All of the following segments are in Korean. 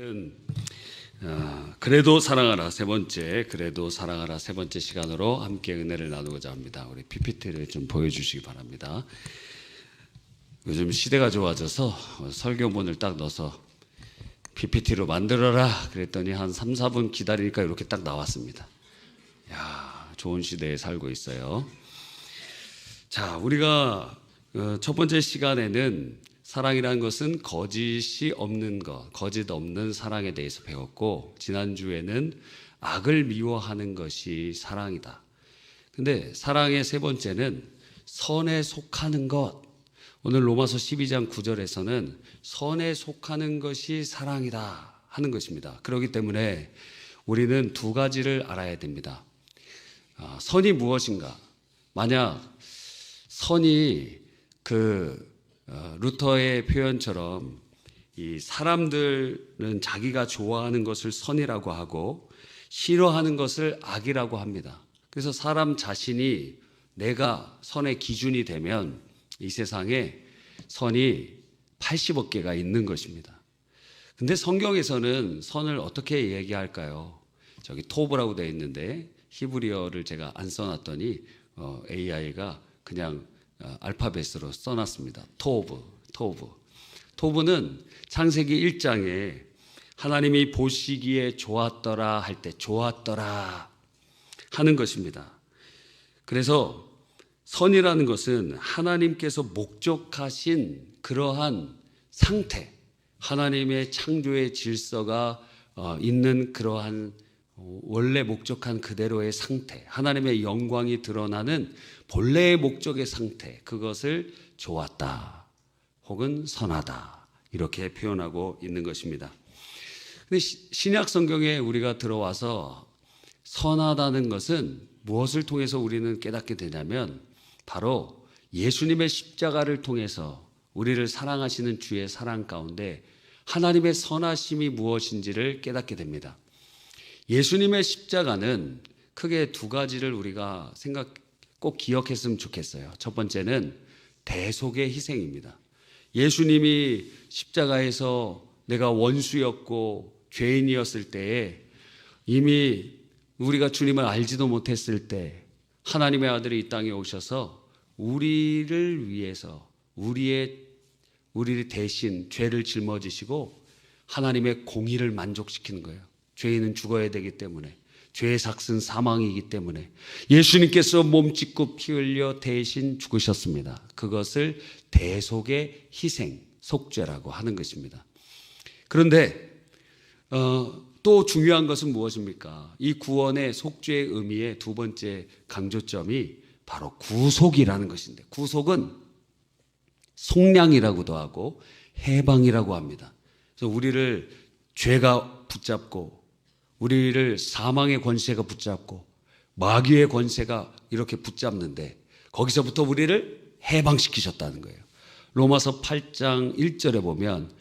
오늘은 그래도 사랑하라 세 번째 시간으로 함께 은혜를 나누고자 합니다. 우리 PPT를 좀 보여주시기 바랍니다. 요즘 시대가 좋아져서 설교문을 딱 넣어서 PPT로 만들어라 그랬더니 한 3, 4분 기다리니까 이렇게 딱 나왔습니다. 야, 좋은 시대에 살고 있어요. 자, 우리가 첫 번째 시간에는 사랑이라는 것은 거짓이 없는 것, 거짓 없는 사랑에 대해서 배웠고, 지난주에는 악을 미워하는 것이 사랑이다. 근데 사랑의 세 번째는 선에 속하는 것. 오늘 로마서 12장 9절에서는 선에 속하는 것이 사랑이다 하는 것입니다. 그렇기 때문에 우리는 두 가지를 알아야 됩니다. 선이 무엇인가? 만약 선이 루터의 표현처럼 이 사람들은 자기가 좋아하는 것을 선이라고 하고 싫어하는 것을 악이라고 합니다. 그래서 사람 자신이 내가 선의 기준이 되면 이 세상에 선이 80억 개가 있는 것입니다. 근데 성경에서는 선을 어떻게 얘기할까요? 저기 토브라고 되어 있는데 히브리어를 제가 안 써놨더니 AI가 그냥 알파벳으로 써놨습니다. 토브는 창세기 1장에 하나님이 보시기에 좋았더라 할 때 좋았더라 하는 것입니다. 그래서 선이라는 것은 하나님께서 목적하신 그러한 상태, 하나님의 창조의 질서가 있는 그러한 원래 목적한 그대로의 상태, 하나님의 영광이 드러나는 본래의 목적의 상태, 그것을 좋았다 혹은 선하다 이렇게 표현하고 있는 것입니다. 근데 신약 성경에 우리가 들어와서 선하다는 것은 무엇을 통해서 우리는 깨닫게 되냐면 바로 예수님의 십자가를 통해서 우리를 사랑하시는 주의 사랑 가운데 하나님의 선하심이 무엇인지를 깨닫게 됩니다. 예수님의 십자가는 크게 두 가지를 우리가 꼭 기억했으면 좋겠어요. 첫 번째는 대속의 희생입니다. 예수님이 십자가에서 내가 원수였고 죄인이었을 때에 이미 우리가 주님을 알지도 못했을 때 하나님의 아들이 이 땅에 오셔서 우리를 위해서 우리를 대신 죄를 짊어지시고 하나님의 공의를 만족시키는 거예요. 죄인은 죽어야 되기 때문에, 죄의 삭은 사망이기 때문에 예수님께서 몸 찢고 피 흘려 대신 죽으셨습니다. 그것을 대속의 희생, 속죄라고 하는 것입니다. 그런데 또 중요한 것은 무엇입니까? 이 구원의 속죄의 의미의 두 번째 강조점이 바로 구속이라는 것인데, 구속은 속량이라고도 하고 해방이라고 합니다. 그래서 우리를 죄가 붙잡고 우리를 사망의 권세가 붙잡고 마귀의 권세가 이렇게 붙잡는데 거기서부터 우리를 해방시키셨다는 거예요. 로마서 8장 1절에 보면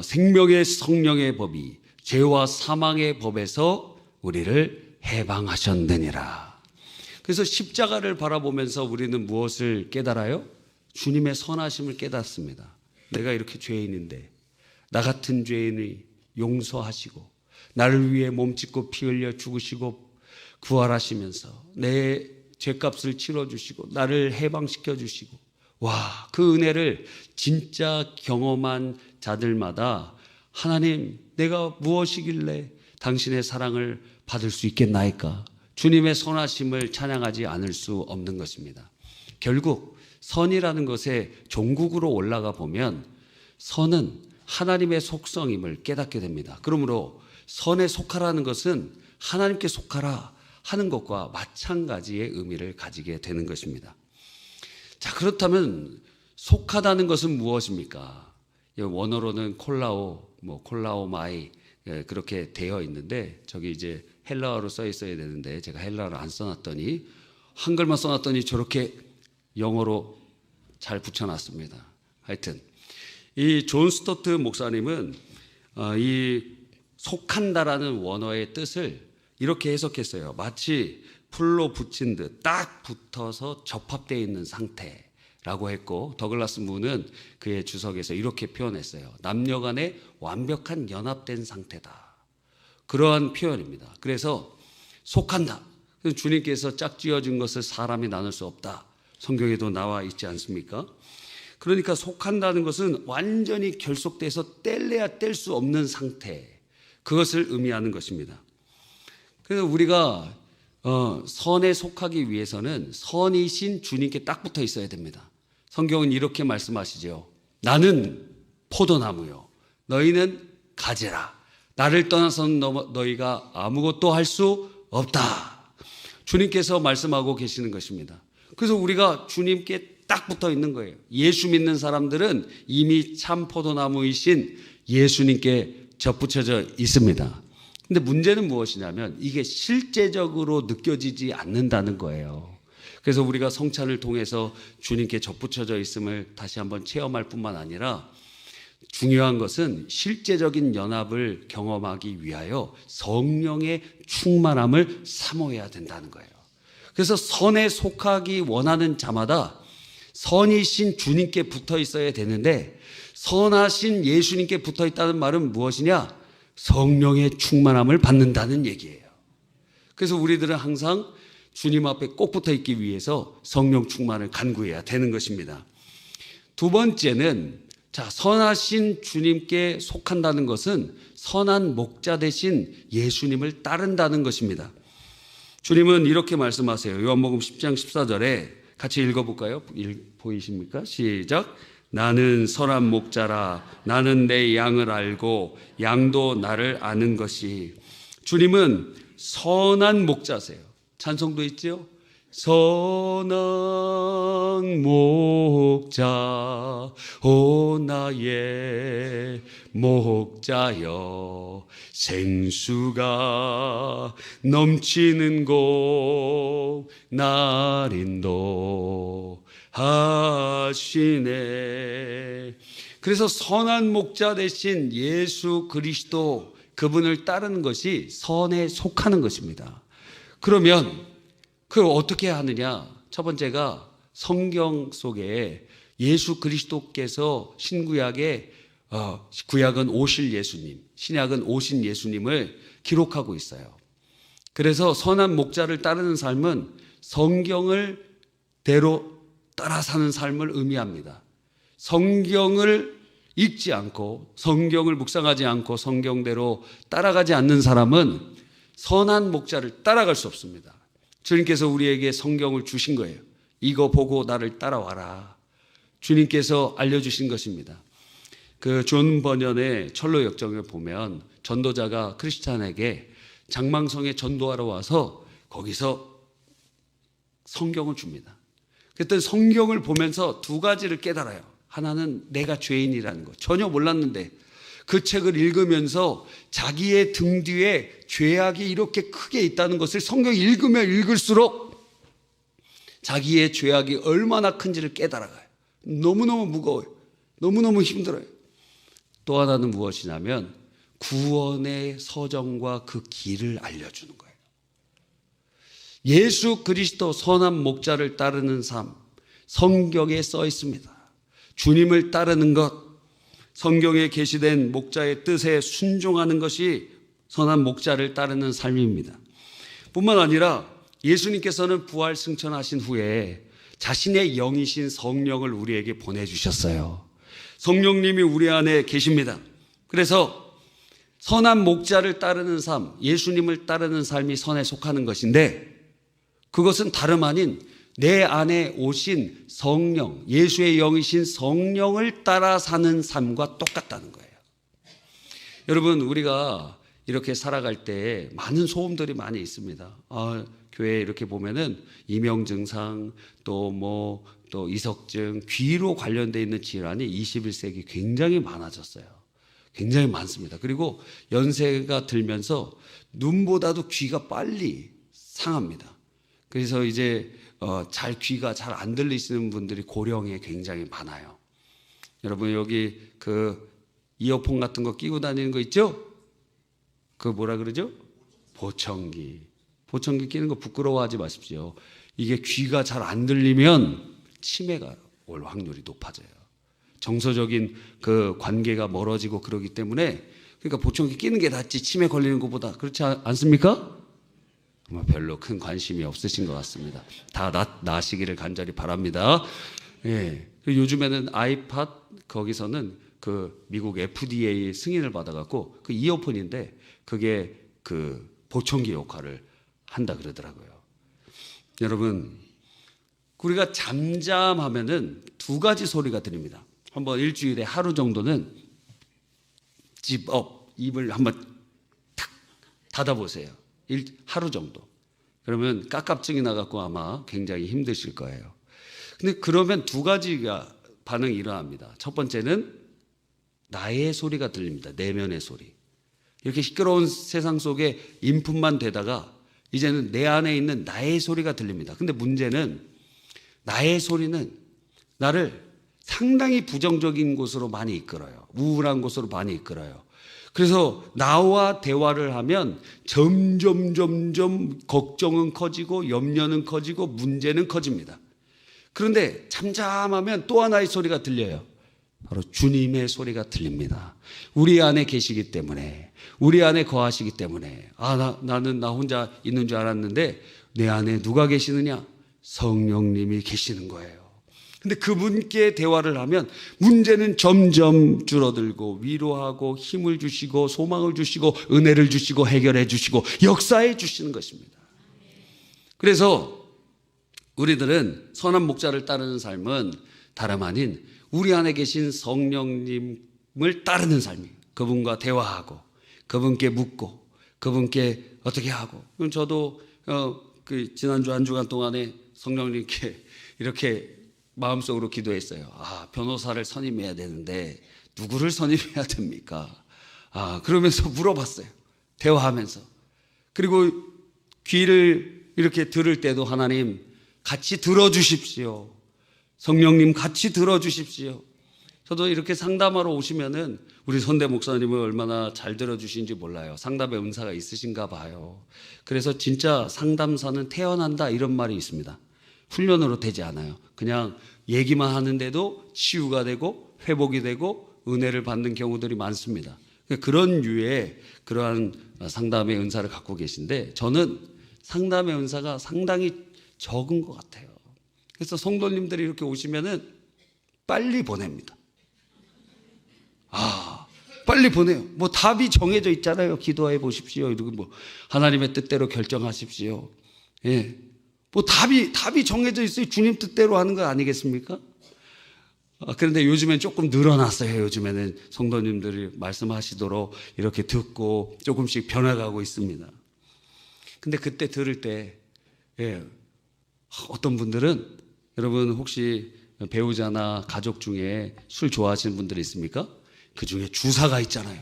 생명의 성령의 법이 죄와 사망의 법에서 우리를 해방하셨느니라. 그래서 십자가를 바라보면서 우리는 무엇을 깨달아요? 주님의 선하심을 깨닫습니다. 내가 이렇게 죄인인데 나 같은 죄인이 용서하시고 나를 위해 몸 찢고 피 흘려 죽으시고 부활하시면서 내 죄값을 치러주시고 나를 해방시켜 주시고, 와, 그 은혜를 진짜 경험한 자들마다 하나님, 내가 무엇이길래 당신의 사랑을 받을 수 있겠나이까? 주님의 선하심을 찬양하지 않을 수 없는 것입니다. 결국 선이라는 것의 종국으로 올라가 보면 선은 하나님의 속성임을 깨닫게 됩니다. 그러므로 선에 속하라는 것은 하나님께 속하라 하는 것과 마찬가지의 의미를 가지게 되는 것입니다. 자, 그렇다면 속하다는 것은 무엇입니까? 원어로는 콜라오마이 그렇게 되어 있는데 저기 이제 헬라어로 써 있어야 되는데 제가 헬라어를 안 써놨더니 한글만 써놨더니 저렇게 영어로 잘 붙여놨습니다. 하여튼 이 존 스토트 목사님은 이 속한다라는 원어의 뜻을 이렇게 해석했어요. 마치 풀로 붙인 듯 딱 붙어서 접합되어 있는 상태 라고 했고, 더글라스 문은 그의 주석에서 이렇게 표현했어요. 남녀 간의 완벽한 연합된 상태다. 그러한 표현입니다. 그래서 속한다. 주님께서 짝지어진 것을 사람이 나눌 수 없다. 성경에도 나와 있지 않습니까? 그러니까 속한다는 것은 완전히 결속돼서 뗄래야 뗄 수 없는 상태, 그것을 의미하는 것입니다. 그래서 우리가 선에 속하기 위해서는 선이신 주님께 딱 붙어 있어야 됩니다. 성경은 이렇게 말씀하시죠. 나는 포도나무요, 너희는 가지라. 나를 떠나서는 너희가 아무것도 할 수 없다. 주님께서 말씀하고 계시는 것입니다. 그래서 우리가 주님께 딱 붙어 있는 거예요. 예수 믿는 사람들은 이미 참 포도나무이신 예수님께 접붙여져 있습니다. 근데 문제는 무엇이냐면 이게 실제적으로 느껴지지 않는다는 거예요. 그래서 우리가 성찬을 통해서 주님께 접붙여져 있음을 다시 한번 체험할 뿐만 아니라 중요한 것은 실제적인 연합을 경험하기 위하여 성령의 충만함을 사모해야 된다는 거예요. 그래서 선에 속하기 원하는 자마다 선이신 주님께 붙어 있어야 되는데, 선하신 예수님께 붙어 있다는 말은 무엇이냐? 성령의 충만함을 받는다는 얘기예요. 그래서 우리들은 항상 주님 앞에 꼭 붙어 있기 위해서 성령 충만을 간구해야 되는 것입니다. 두 번째는, 선하신 주님께 속한다는 것은 선한 목자 되신 예수님을 따른다는 것입니다. 주님은 이렇게 말씀하세요. 요한복음 10장 14절에 같이 읽어볼까요? 보이십니까? 시작. 나는 선한 목자라. 나는 내 양을 알고 양도 나를 아는 것이. 주님은 선한 목자세요. 찬송도 있죠? 선한 목자, 오 나의 목자여, 생수가 넘치는 곳 날 인도하시네. 그래서 선한 목자 되신 예수 그리스도, 그분을 따르는 것이 선에 속하는 것입니다. 그러면 그걸 어떻게 하느냐? 첫 번째가 성경 속에 예수 그리스도께서 신구약에 구약은 오실 예수님, 신약은 오신 예수님을 기록하고 있어요. 그래서 선한 목자를 따르는 삶은 성경을 대로 따라 사는 삶을 의미합니다. 성경을 읽지 않고 성경을 묵상하지 않고 성경대로 따라가지 않는 사람은 선한 목자를 따라갈 수 없습니다. 주님께서 우리에게 성경을 주신 거예요. 이거 보고 나를 따라와라. 주님께서 알려주신 것입니다. 그 존 버년의 철로 역정을 보면 전도자가 크리스찬에게 장망성에 전도하러 와서 거기서 성경을 줍니다. 그때 성경을 보면서 두 가지를 깨달아요. 하나는 내가 죄인이라는 거, 전혀 몰랐는데 그 책을 읽으면서 자기의 등 뒤에 죄악이 이렇게 크게 있다는 것을 성경 읽으면 읽을수록 자기의 죄악이 얼마나 큰지를 깨달아가요. 너무너무 무거워요. 너무너무 힘들어요. 또 하나는 무엇이냐면 구원의 서정과 그 길을 알려주는 거예요. 예수 그리스도 선한 목자를 따르는 삶, 성경에 써 있습니다. 주님을 따르는 것, 성경에 게시된 목자의 뜻에 순종하는 것이 선한 목자를 따르는 삶입니다. 뿐만 아니라 예수님께서는 부활 승천하신 후에 자신의 영이신 성령을 우리에게 보내주셨어요. 성령님이 우리 안에 계십니다. 그래서 선한 목자를 따르는 삶, 예수님을 따르는 삶이 선에 속하는 것인데, 그것은 다름 아닌 내 안에 오신 성령, 예수의 영이신 성령을 따라 사는 삶과 똑같다는 거예요. 여러분, 우리가 이렇게 살아갈 때 많은 소음들이 많이 있습니다. 교회에 이렇게 보면은 이명증상, 또 이석증, 귀로 관련되어 있는 질환이 21세기 굉장히 많아졌어요. 굉장히 많습니다. 그리고 연세가 들면서 눈보다도 귀가 빨리 상합니다. 그래서 이제 귀가 잘 안 들리시는 분들이 고령에 굉장히 많아요. 여러분, 여기 그 이어폰 같은 거 끼고 다니는 거 있죠? 그 뭐라 그러죠? 보청기. 보청기 끼는 거 부끄러워하지 마십시오. 이게 귀가 잘 안 들리면 치매가 올 확률이 높아져요. 정서적인 그 관계가 멀어지고 그러기 때문에, 그러니까 보청기 끼는 게 낫지 치매 걸리는 것보다. 그렇지 않습니까? 별로 큰 관심이 없으신 것 같습니다. 다 나시기를 간절히 바랍니다. 예. 요즘에는 아이팟 거기서는 그 미국 FDA 승인을 받아갖고 그 이어폰인데 그게 그 보청기 역할을 한다 그러더라고요. 여러분, 우리가 잠잠하면은 두 가지 소리가 들립니다. 한번 일주일에 하루 정도는 입을 한번 탁 닫아보세요. 하루 정도. 그러면 깝깝증이 나갖고 아마 굉장히 힘드실 거예요. 근데 그러면 두 가지가 반응이 일어납니다. 첫 번째는 나의 소리가 들립니다. 내면의 소리. 이렇게 시끄러운 세상 속에 인풋만 되다가 이제는 내 안에 있는 나의 소리가 들립니다. 근데 문제는 나의 소리는 나를 상당히 부정적인 곳으로 많이 이끌어요. 우울한 곳으로 많이 이끌어요. 그래서 나와 대화를 하면 점점 걱정은 커지고 염려는 커지고 문제는 커집니다. 그런데 잠잠하면 또 하나의 소리가 들려요. 바로 주님의 소리가 들립니다. 우리 안에 계시기 때문에, 우리 안에 거하시기 때문에, 나는 나 혼자 있는 줄 알았는데 내 안에 누가 계시느냐? 성령님이 계시는 거예요. 근데 그분께 대화를 하면 문제는 점점 줄어들고 위로하고 힘을 주시고 소망을 주시고 은혜를 주시고 해결해 주시고 역사해 주시는 것입니다. 그래서 우리들은 선한 목자를 따르는 삶은 다름 아닌 우리 안에 계신 성령님을 따르는 삶이에요. 그분과 대화하고 그분께 묻고 그분께 어떻게 하고. 그럼 저도 지난주 한 주간 동안에 성령님께 이렇게 마음속으로 기도했어요. 변호사를 선임해야 되는데 누구를 선임해야 됩니까? 그러면서 물어봤어요. 대화하면서. 그리고 귀를 이렇게 들을 때도 하나님 같이 들어주십시오. 성령님 같이 들어주십시오. 저도 이렇게 상담하러 오시면은 우리 선대 목사님을 얼마나 잘 들어주신지 몰라요. 상담의 은사가 있으신가 봐요. 그래서 진짜 상담사는 태어난다 이런 말이 있습니다. 훈련으로 되지 않아요. 그냥 얘기만 하는데도 치유가 되고 회복이 되고 은혜를 받는 경우들이 많습니다. 그런 류의 그러한 상담의 은사를 갖고 계신데 저는 상담의 은사가 상당히 적은 것 같아요. 그래서 성도님들이 이렇게 오시면은 빨리 보냅니다. 빨리 보내요. 뭐 답이 정해져 있잖아요. 기도해 보십시오. 이러고 뭐 하나님의 뜻대로 결정하십시오. 예. 뭐 답이 정해져 있어요. 주님 뜻대로 하는 거 아니겠습니까? 그런데 요즘엔 조금 늘어났어요. 요즘에는 성도님들이 말씀하시도록 이렇게 듣고 조금씩 변화가고 있습니다. 근데 그때 들을 때 어떤 분들은 여러분 혹시 배우자나 가족 중에 술 좋아하시는 분들이 있습니까? 그 중에 주사가 있잖아요.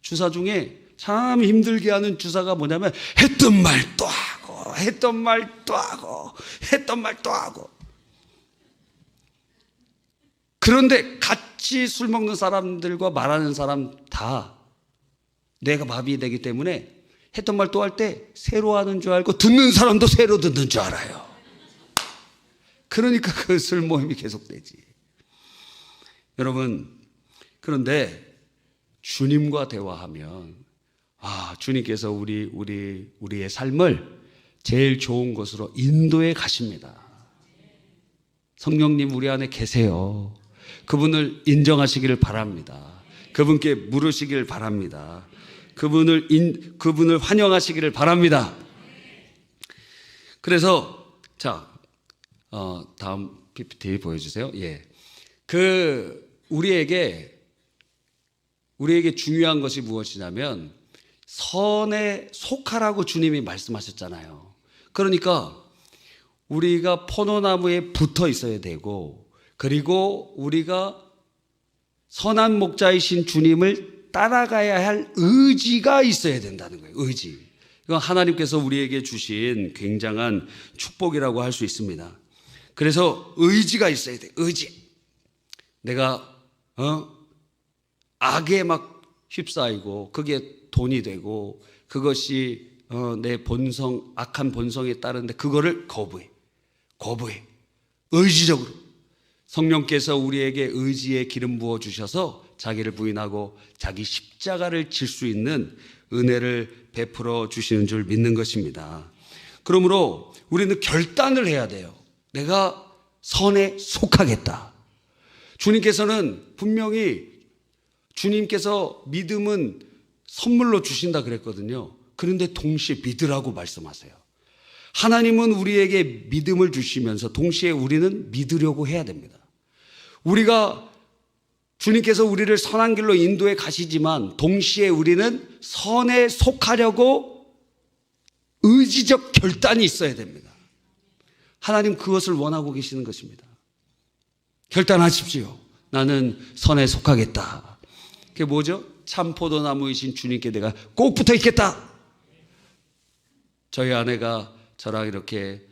주사 중에 참 힘들게 하는 주사가 뭐냐면 했던 말 또 하고 했던 말 또 하고 했던 말 또 하고. 그런데 같이 술 먹는 사람들과 말하는 사람 다 뇌가 마비되기 때문에 했던 말 또 할 때 새로 하는 줄 알고 듣는 사람도 새로 듣는 줄 알아요. 그러니까 그 술 모임이 계속되지. 여러분, 그런데 주님과 대화하면 주님께서 우리의 삶을 제일 좋은 곳으로 인도해 가십니다. 성령님 우리 안에 계세요. 그분을 인정하시기를 바랍니다. 그분께 물으시기를 바랍니다. 그분을 환영하시기를 바랍니다. 그래서 다음 PPT 보여주세요. 예. 우리에게 중요한 것이 무엇이냐면 선에 속하라고 주님이 말씀하셨잖아요. 그러니까 우리가 포도나무에 붙어 있어야 되고, 그리고 우리가 선한 목자이신 주님을 따라가야 할 의지가 있어야 된다는 거예요. 의지. 이건 하나님께서 우리에게 주신 굉장한 축복이라고 할 수 있습니다. 그래서 의지가 있어야 돼. 의지. 내가 악에 막 휩싸이고 그게 돈이 되고 그것이 내 본성, 악한 본성에 따른데 그거를 거부해. 의지적으로 성령께서 우리에게 의지의 기름 부어 주셔서 자기를 부인하고 자기 십자가를 질 수 있는 은혜를 베풀어 주시는 줄 믿는 것입니다. 그러므로 우리는 결단을 해야 돼요. 내가 선에 속하겠다. 주님께서는 분명히 주님께서 믿음은 선물로 주신다 그랬거든요. 그런데 동시에 믿으라고 말씀하세요. 하나님은 우리에게 믿음을 주시면서 동시에 우리는 믿으려고 해야 됩니다. 우리가 주님께서 우리를 선한 길로 인도해 가시지만 동시에 우리는 선에 속하려고 의지적 결단이 있어야 됩니다. 하나님 그것을 원하고 계시는 것입니다. 결단하십시오. 나는 선에 속하겠다. 그게 뭐죠? 참 포도나무이신 주님께 내가 꼭 붙어 있겠다. 저희 아내가 저랑 이렇게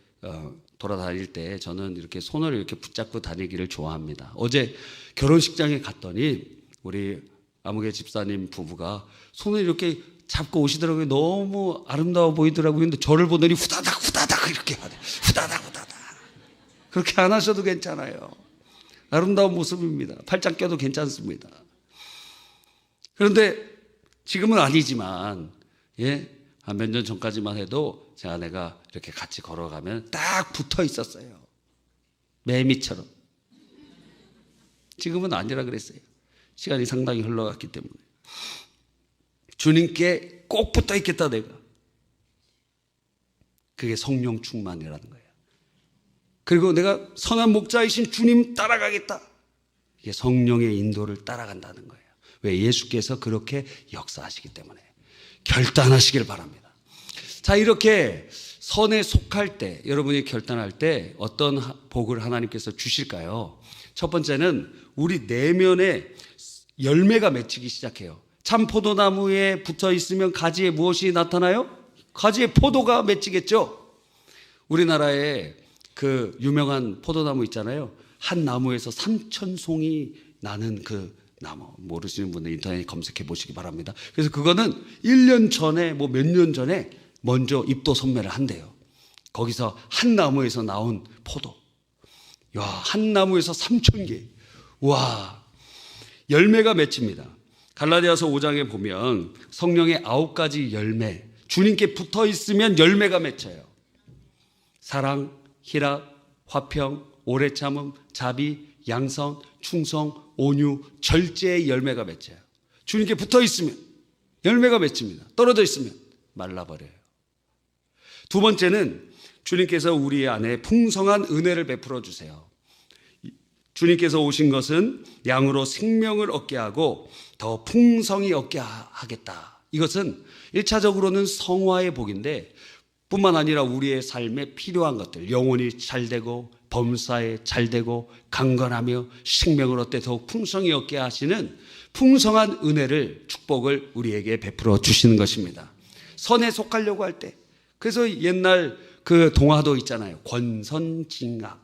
돌아다닐 때 저는 이렇게 손을 이렇게 붙잡고 다니기를 좋아합니다. 어제 결혼식장에 갔더니 우리 아무개 집사님 부부가 손을 이렇게 잡고 오시더라고요. 너무 아름다워 보이더라고요. 근데 저를 보더니 후다닥 후다닥 이렇게 하네. 후다닥 후다닥. 그렇게 안 하셔도 괜찮아요. 아름다운 모습입니다. 팔짱 껴도 괜찮습니다. 그런데 지금은 아니지만 한 몇 년 전까지만 해도 제 아내가 이렇게 같이 걸어가면 딱 붙어 있었어요. 매미처럼. 지금은 아니라 그랬어요. 시간이 상당히 흘러갔기 때문에. 주님께 꼭 붙어 있겠다 내가. 그게 성령 충만이라는 거예요. 그리고 내가 선한 목자이신 주님 따라가겠다. 이게 성령의 인도를 따라간다는 거예요. 왜? 예수께서 그렇게 역사하시기 때문에. 결단하시길 바랍니다. 자, 이렇게 선에 속할 때, 여러분이 결단할 때 어떤 복을 하나님께서 주실까요? 첫 번째는 우리 내면에 열매가 맺히기 시작해요. 참 포도나무에 붙어 있으면 가지에 무엇이 나타나요? 가지에 포도가 맺히겠죠. 우리나라에 그 유명한 포도나무 있잖아요. 한 나무에서 3,000송이 나는 그 나무, 모르시는 분들 인터넷에 검색해 보시기 바랍니다. 그래서 그거는 1년 전에 뭐 몇 년 전에 먼저 입도 선매를 한대요. 거기서 한 나무에서 나온 포도. 야, 한 나무에서 3,000개. 와, 열매가 맺힙니다. 갈라디아서 5장에 보면 성령의 9가지 열매, 주님께 붙어 있으면 열매가 맺혀요. 사랑, 희락, 화평, 오래 참음, 자비, 양선, 충성, 온유, 절제의 열매가 맺혀요. 주님께 붙어 있으면 열매가 맺힙니다. 떨어져 있으면 말라버려요. 두 번째는 주님께서 우리 안에 풍성한 은혜를 베풀어 주세요. 주님께서 오신 것은 양으로 생명을 얻게 하고 더 풍성히 얻게 하겠다. 이것은 1차적으로는 성화의 복인데 뿐만 아니라 우리의 삶에 필요한 것들, 영혼이 잘되고 범사에 잘되고 강건하며 생명을 얻되 더욱 풍성히 얻게 하시는 풍성한 은혜를, 축복을 우리에게 베풀어 주시는 것입니다. 선에 속하려고 할 때. 그래서 옛날 그 동화도 있잖아요. 권선징악.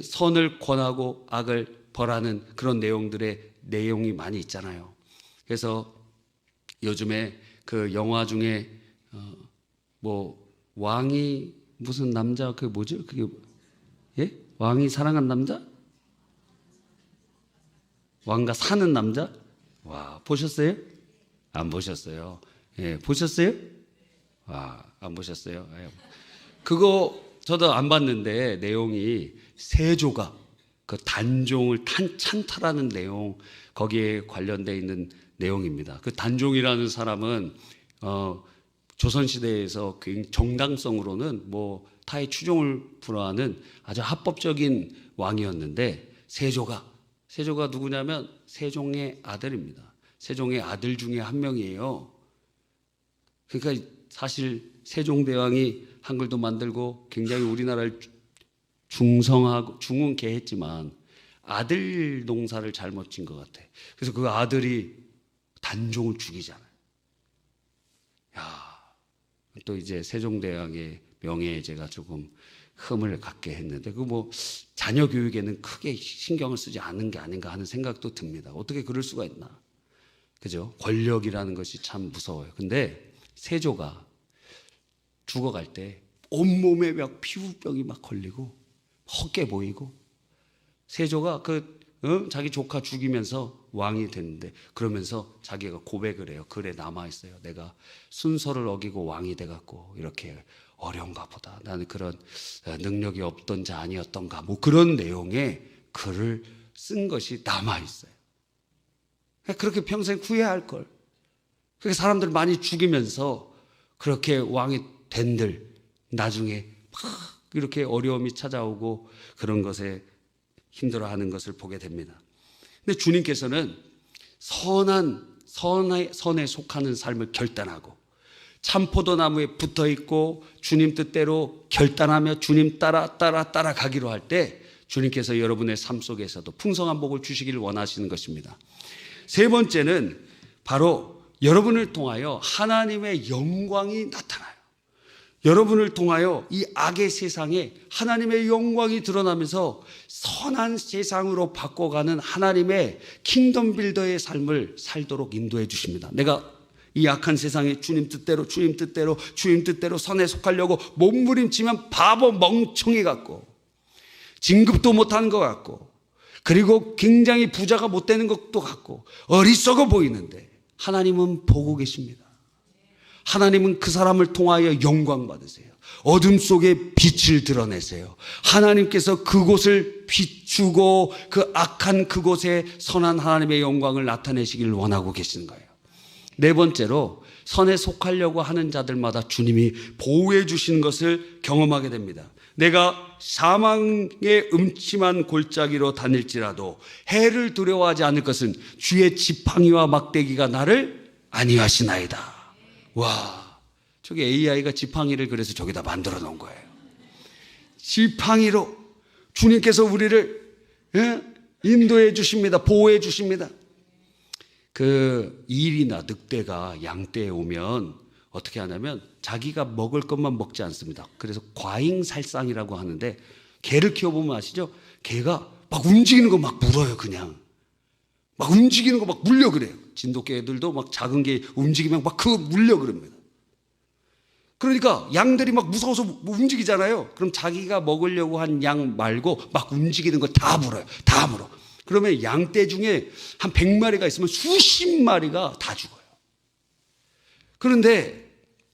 선을 권하고 악을 벌하는 그런 내용이 많이 있잖아요. 그래서 요즘에 그 영화 중에 뭐 왕이 무슨 남자 그 뭐죠? 그게 왕이 사랑한 남자? 왕과 사는 남자? 와, 보셨어요? 안 보셨어요? 보셨어요? 와, 안 보셨어요? 그거 저도 안 봤는데 내용이 세조가 그 단종을 찬탈하는 내용, 거기에 관련되어 있는 내용입니다. 그 단종이라는 사람은 조선시대에서 정당성으로는 뭐 타의 추종을 불허하는 아주 합법적인 왕이었는데 세조가 누구냐면 세종의 아들입니다. 세종의 아들 중에 한 명이에요. 그러니까 사실 세종대왕이 한글도 만들고 굉장히 우리나라를 중성하고 중흥케했지만 아들 농사를 잘못 진 것 같아. 그래서 그 아들이 단종을 죽이잖아요. 야, 또 이제 세종대왕의 명예에 제가 조금 흠을 갖게 했는데 그 뭐 자녀 교육에는 크게 신경을 쓰지 않은 게 아닌가 하는 생각도 듭니다. 어떻게 그럴 수가 있나? 그죠? 권력이라는 것이 참 무서워요. 근데 세조가 죽어갈 때 온몸에 막 피부병이 막 걸리고 헛게 보이고 세조가 자기 조카 죽이면서 왕이 됐는데 그러면서 자기가 고백을 해요. 글에 남아있어요. 내가 순서를 어기고 왕이 돼갖고 이렇게 어려운가 보다. 나는 그런 능력이 없던 자 아니었던가. 뭐 그런 내용의 글을 쓴 것이 남아있어요. 그렇게 평생 후회할 걸. 그렇게 사람들 많이 죽이면서 그렇게 왕이 된들 나중에 막 이렇게 어려움이 찾아오고 그런 것에 힘들어하는 것을 보게 됩니다. 근데 주님께서는 선에 속하는 삶을 결단하고 참포도나무에 붙어있고 주님 뜻대로 결단하며 주님 따라가기로 할 때 주님께서 여러분의 삶 속에서도 풍성한 복을 주시기를 원하시는 것입니다. 세 번째는 바로 여러분을 통하여 하나님의 영광이 나타나요. 여러분을 통하여 이 악의 세상에 하나님의 영광이 드러나면서 선한 세상으로 바꿔가는 하나님의 킹덤 빌더의 삶을 살도록 인도해 주십니다. 내가 이 악한 세상에 주님 뜻대로 선에 속하려고 몸부림치면 바보 멍청이 같고 진급도 못하는 것 같고 그리고 굉장히 부자가 못 되는 것도 같고 어리석어 보이는데 하나님은 보고 계십니다. 하나님은 그 사람을 통하여 영광 받으세요. 어둠 속에 빛을 드러내세요. 하나님께서 그곳을 비추고 그 악한 그곳에 선한 하나님의 영광을 나타내시기를 원하고 계시는 거예요. 네 번째로 선에 속하려고 하는 자들마다 주님이 보호해 주시는 것을 경험하게 됩니다. 내가 사망의 음침한 골짜기로 다닐지라도 해를 두려워하지 않을 것은 주의 지팡이와 막대기가 나를 안위하시나이다. 와, 저게 AI가 지팡이를 그래서 저기다 만들어 놓은 거예요. 지팡이로 주님께서 우리를 인도해 주십니다. 보호해 주십니다. 그 일이나 늑대가 양떼에 오면 어떻게 하냐면 자기가 먹을 것만 먹지 않습니다. 그래서 과잉살상이라고 하는데 개를 키워보면 아시죠? 개가 막 움직이는 거 막 물어요. 그냥 막 움직이는 거 막 물려 그래요. 진돗개들도 막 작은 개 움직이면 막 그거 물려 그럽니다. 그러니까 양들이 막 무서워서 움직이잖아요. 그럼 자기가 먹으려고 한 양 말고 막 움직이는 거 다 물어요. 다 물어. 그러면 양떼 중에 한 100마리가 있으면 수십 마리가 다 죽어요. 그런데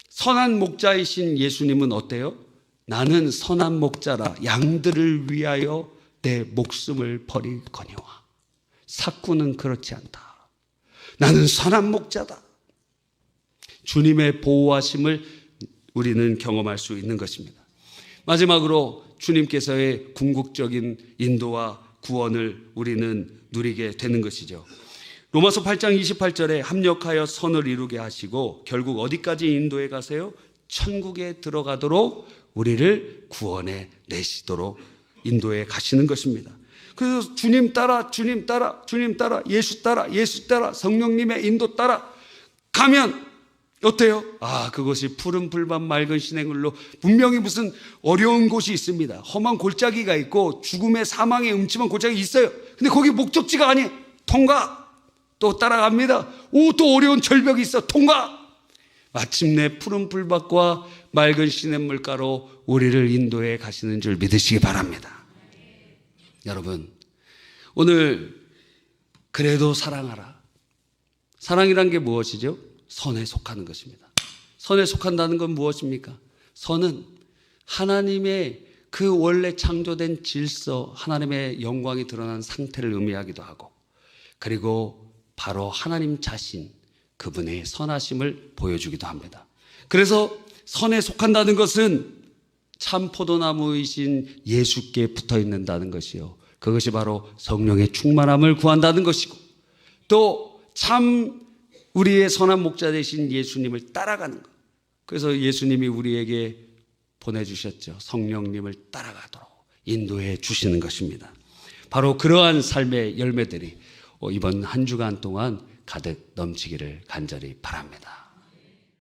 선한 목자이신 예수님은 어때요? 나는 선한 목자라 양들을 위하여 내 목숨을 버리거니와. 삭구는 그렇지 않다. 나는 선한 목자다. 주님의 보호하심을 우리는 경험할 수 있는 것입니다. 마지막으로 주님께서의 궁극적인 인도와 구원을 우리는 누리게 되는 것이죠. 로마서 8장 28절에 합력하여 선을 이루게 하시고 결국 어디까지 인도해 가세요? 천국에 들어가도록 우리를 구원해 내시도록 인도해 가시는 것입니다. 그래서 주님 따라 예수 따라 성령님의 인도 따라 가면 어때요? 그것이 푸른 풀밭 맑은 시냇물로 분명히 무슨 어려운 곳이 있습니다. 험한 골짜기가 있고 죽음의 사망의 음침한 골짜기가 있어요. 근데 거기 목적지가 아니에요. 통과. 또 따라갑니다. 또 어려운 절벽이 있어. 통과. 마침내 푸른 풀밭과 맑은 시냇물가로 우리를 인도해 가시는 줄 믿으시기 바랍니다. 여러분, 오늘 그래도 사랑하라. 사랑이란 게 무엇이죠? 선에 속하는 것입니다. 선에 속한다는 건 무엇입니까? 선은 하나님의 그 원래 창조된 질서, 하나님의 영광이 드러난 상태를 의미하기도 하고, 그리고 바로 하나님 자신, 그분의 선하심을 보여주기도 합니다. 그래서 선에 속한다는 것은 참 포도나무이신 예수께 붙어 있는다는 것이요, 그것이 바로 성령의 충만함을 구한다는 것이고, 또 참 우리의 선한 목자 되신 예수님을 따라가는 것. 그래서 예수님이 우리에게 보내주셨죠. 성령님을 따라가도록 인도해 주시는 것입니다. 바로 그러한 삶의 열매들이 이번 한 주간 동안 가득 넘치기를 간절히 바랍니다.